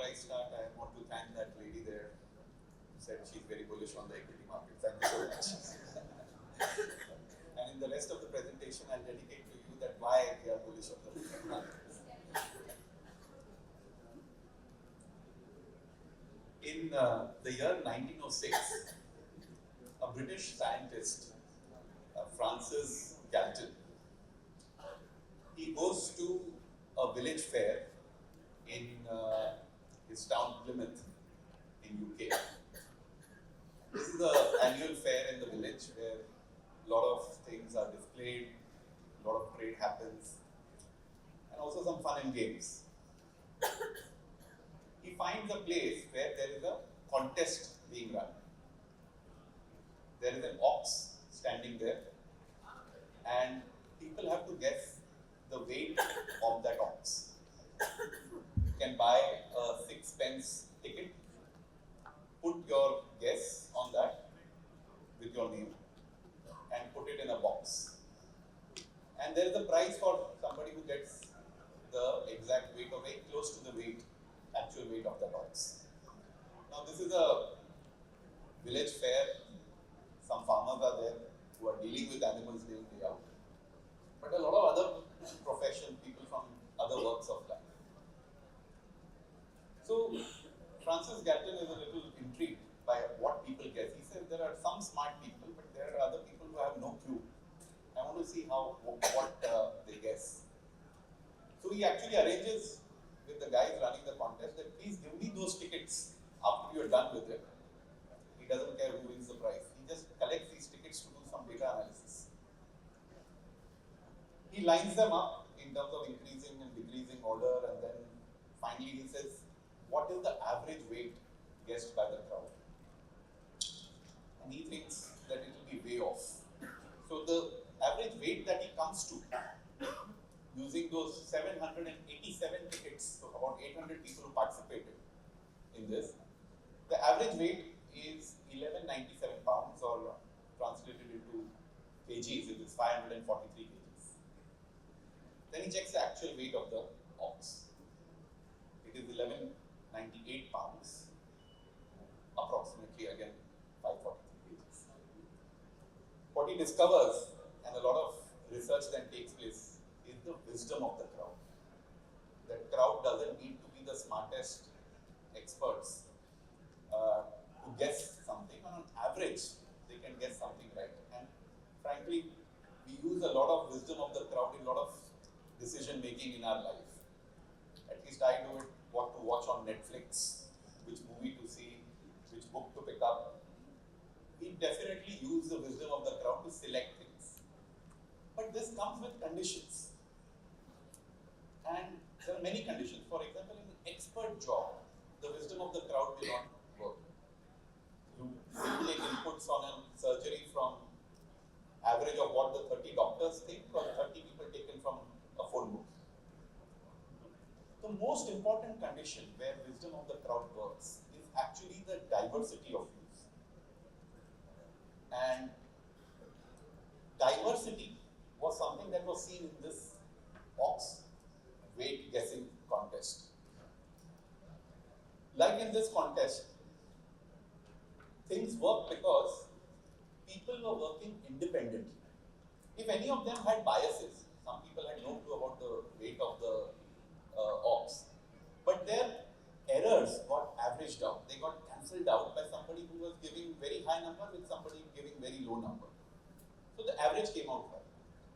I start, I want to thank that lady there who said she's very bullish on the equity market. Thank you so much. And in the rest of the presentation, I'll dedicate to you that why we are bullish on the equity markets. In the year 1906, a British scientist, Francis Galton, he goes to a village fair in his town Plymouth in UK. This is the annual fair in the village where a lot of things are displayed, a lot of trade happens, and also some fun and games. He finds a place where there is a contest being run. There is an ox standing there, and people have to guess the weight of that ox. You can buy a 6 pence ticket, put your guess on that with your name, and put it in a box. And there is a prize for somebody who gets the exact weight or very close to the weight, actual weight of that ox. Now this is a village fair. Some farmers are there who are dealing with animals day in, day out. But a lot of other profession, people from other walks of life. So Francis Galton is a little intrigued by what people guess. He says there are some smart people, but there are other people who have no clue. I want to see what they guess. So he actually arranges with the guys running the contest that please give me those tickets after you're done with it. He doesn't care who wins the prize. He just collects these tickets to do some data analysis. He lines them up in terms of increasing and decreasing order, and then finally he says, what is the average weight guessed by the crowd? And he thinks that it will be way off. So the average weight that he comes to, using those 787 tickets, so about 800 people who participated in this, the average weight is 1197 pounds, or translated into kgs, it is 543 kgs. Then he checks the actual weight of the ox. It is 1198 pounds, approximately again 543 kgs. What he discovers, and a lot of research then takes place, is the wisdom of the crowd. The crowd doesn't need to be the smartest experts to guess something. On average, they can guess something right. And frankly, we use a lot of wisdom of the crowd in a lot of decision making in our life. At least I do it, what to watch on Netflix, which movie to see, which book to pick up. We definitely use the wisdom of the crowd to select things. But this comes with conditions. And there are many conditions. For example, in an expert job, the wisdom of the crowd will not work. You take inputs on a surgery from average of what the 30 doctors think, or 30 people taken from a phone book. The most important condition where wisdom of the crowd works is actually the diversity of views. And diversity was something that was seen in this ox weight guessing contest. Like in this contest, things work because people were working independently. If any of them had biases, some people had no clue about the weight of the ox, but their errors got averaged out. They got cancelled out by somebody who was giving very high number with somebody giving very low number. So the average came out right.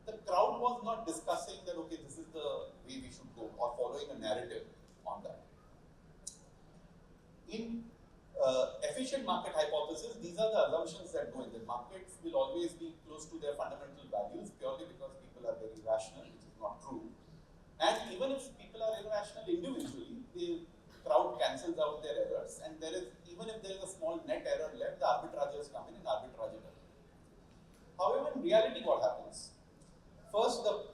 The crowd was not discussing that, okay, this is the way we should go, or following a narrative on that. In efficient market hypothesis, these are the assumptions that go in. The markets will always be close to their fundamental values purely because people are very rational, which is not true. And even if people are irrational individually, the crowd cancels out their errors, and there is, even if there is a small net error left, the arbitrageurs come in and arbitrage it away. However, in reality, what happens? First, the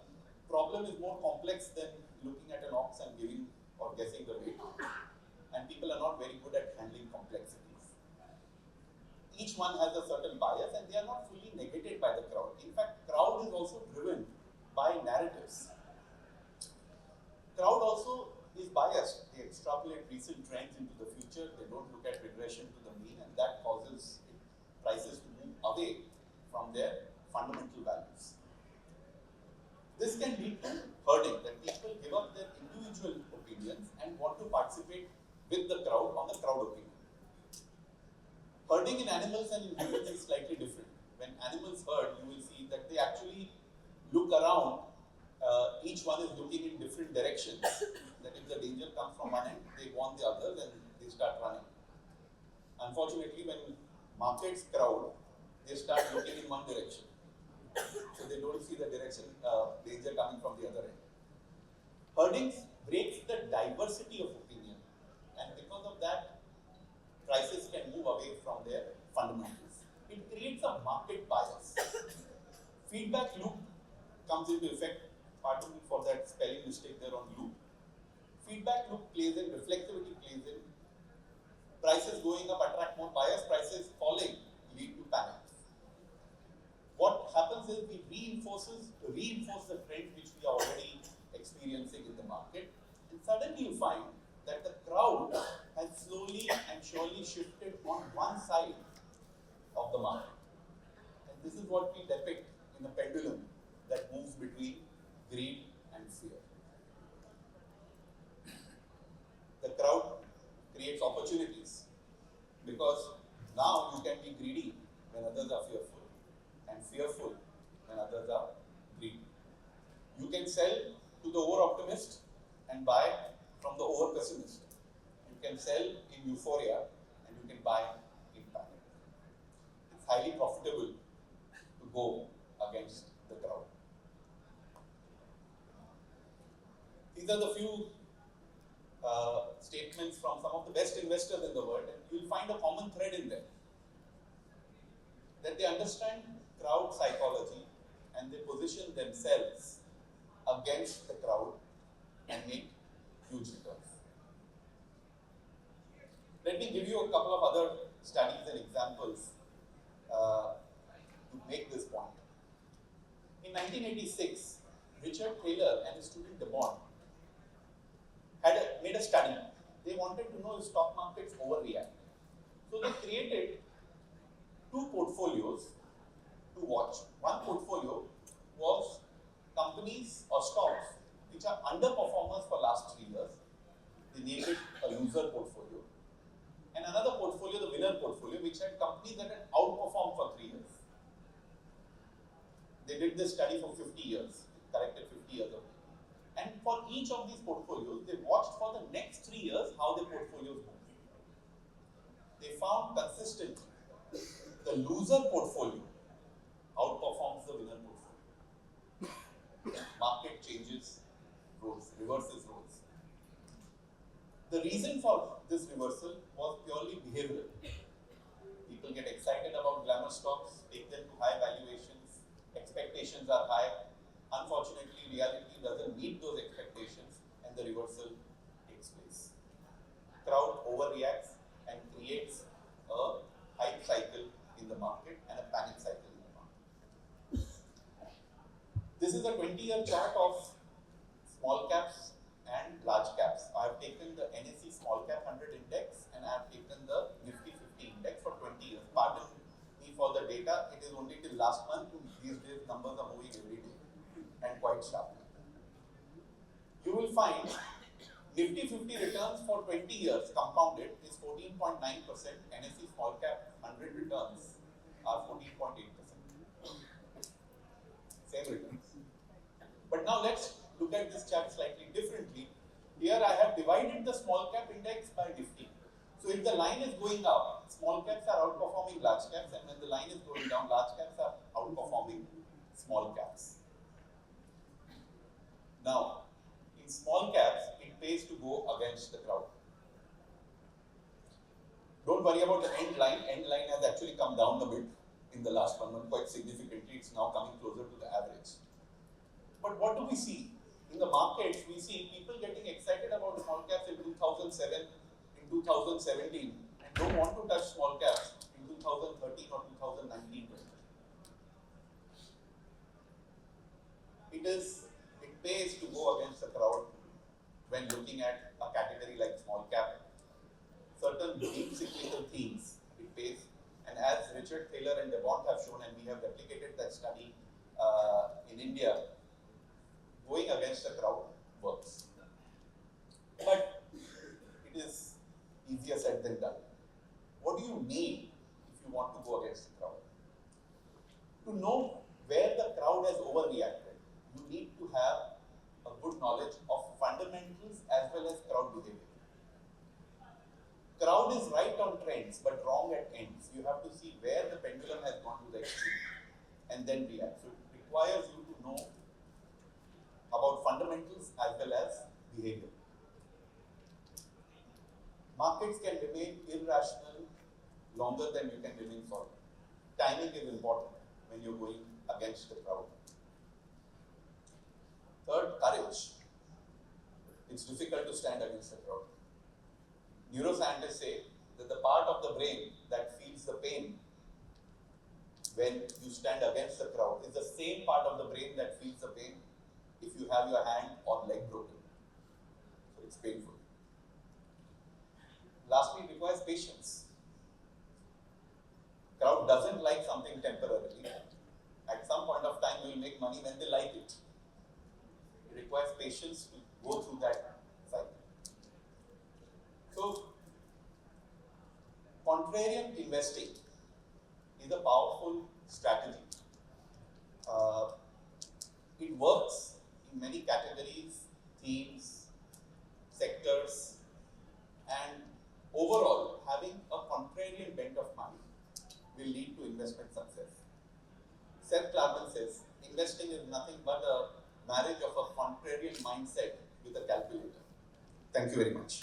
problem is more complex than looking at an ox and giving or guessing the weight. And people are not very good at handling complexities. Each one has a certain bias, and they are not fully negated by the crowd. In fact, crowd is also driven by narratives. Crowd also is biased. They extrapolate recent trends into the future. They don't look at regression to the mean, and that causes prices to move away from their fundamental values. This can lead to herding, that people give up their individual opinions and want to participate with the crowd on the crowd opinion. Herding in animals and in humans is slightly different. When animals herd, you will see that they actually look around. Each one is looking in different directions. That if the danger comes from one end, they warn the others and they start running. Unfortunately, when markets crowd, they start looking in one direction. So they don't see the direction, danger coming from the other end. Herding breaks the diversity of opinion, and because of that, prices can move away from their fundamentals. It creates a market bias. Feedback loop comes into effect. Pardon me for that spelling mistake there on loop. Feedback loop plays in, reflexivity plays in. Prices going up attract more buyers, prices falling lead to panic. What happens is we reinforce the trend which we are already experiencing in the market, and suddenly you find that the crowd has slowly and surely shifted on one side of the market. And this is what we depict in a pendulum that moves between greed and fear. The crowd creates opportunities because now you can be greedy when others are fearful, and fearful when others are greedy. You can sell to the over-optimist and buy from the over-pessimist. You can sell in euphoria and you can buy in panic. It's highly profitable to go against the crowd. These are the few statements from some of the best investors in the world, and you'll find a common thread in them. That they understand crowd psychology and they position themselves against the crowd and make huge returns. Let me give you a couple of other studies and examples to make this point. In 1986, Richard Taylor and his student DeBond made a study. They wanted to know if stock markets overreact. So they created two portfolios to watch. One portfolio was companies or stocks which are underperformers for last 3 years. They named it a loser portfolio. And another portfolio, the winner portfolio, which had companies that had outperformed for 3 years. They did this study for 50 years, corrected 50 years of it. And for each of these portfolios, they watched for the next 3 years how the portfolios moved. They found consistently the loser portfolio outperforms the winner portfolio. Market changes roles, reverses roles. The reason for this reversal was purely behavioral. People get excited about glamour stocks, take them to high valuations, expectations are high. Unfortunately, reality doesn't meet those expectations and the reversal takes place. Crowd overreacts and creates a hype cycle in the market and a panic cycle in the market. This is a 20-year chart of small caps and large caps. I have taken the NSE Small Cap 100 Index and I have taken the Nifty 50 Index for 20 years. Pardon me for the data, it is only till last month. These days numbers are moving every day and quite sharply. You will find Nifty 50 returns for 20 years compounded is 14.9%. NSE Small Cap 100 returns are 14.8%. Same returns. But now let's look at this chart slightly differently. Here I have divided the small cap index by Nifty. So if the line is going up, small caps are outperforming large caps, and when the line is going down, large caps are outperforming small caps. Now, in small caps, it pays to go against the crowd. Don't worry about the end line. End line has actually come down a bit in the last 1 month, quite significantly. It's now coming closer to the average. But what do we see? In the markets, we see people getting excited about small caps in 2007, in 2017, and don't want to touch small caps in 2013 or 2019. It pays to go against the crowd when looking at a category like certain deep cyclical themes, it pays. And as Richard Thaler and DeBont have shown, and we have replicated that study in India, going against the crowd works. But it is easier said than done. What do you need if you want to go against the crowd? To know where the crowd has overreacted, you need to have a good knowledge of fundamentals as well as crowd behavior. Crowd is right on trends but wrong at ends. You have to see where the pendulum has gone to the extreme and then react. So it requires you to know about fundamentals as well as behavior. Markets can remain irrational longer than you can remain solid. Timing is important when you're going against the crowd. Third, courage. It's difficult to stand against the crowd. Neuroscientists say that the part of the brain that feels the pain when you stand against the crowd is the same part of the brain that feels the pain if you have your hand or leg broken. So it's painful. Lastly, it requires patience. Crowd doesn't like something temporarily. At some point of time, you will make money when they like it. It requires patience to go through that cycle. So, contrarian investing is a powerful strategy. It works in many categories, themes, sectors, and overall, having a contrarian bent of mind will lead to investment success. Seth Klarman says, investing is nothing but a marriage of a contrarian mindset with a calculator. Thank you very much.